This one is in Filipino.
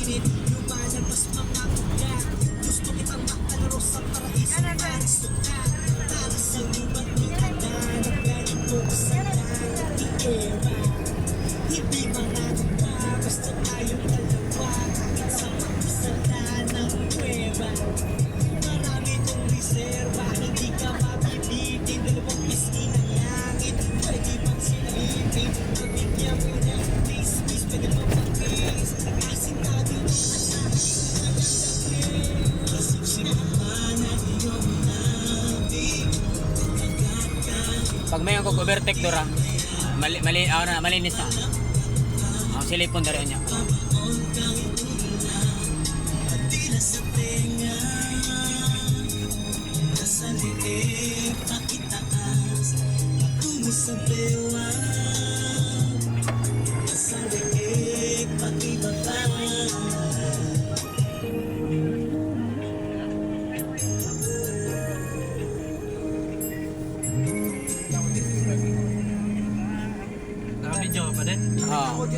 Lumalabas mga kuga. Gusto kitang makalaro sa paraiso. Pariso ka. Para sa lumat ni Ada. Naglalit ko sa langit ni Eva. Hindi maraming pa. Basta tayong dalawa. Kahit sa mag-isala ng kuweba. Marami kong reserva. Hindi ka mabibitin. Dalawang pisngi ng langit. Pwede bang silipin? Pabigyan mo na please, please. Pwede mo mag-kiss. Nakasin natin ang asahin ng labi. Kasi sinaman na iyong nabi. Pag may ang overtake dora, malinis na. Ang silipon dari niya. Tila sa tenga. Nasa liig pakitaas. Patungo sa bewa. Nasa liig pakibaba. Nakabidyo ka pa din? Oo.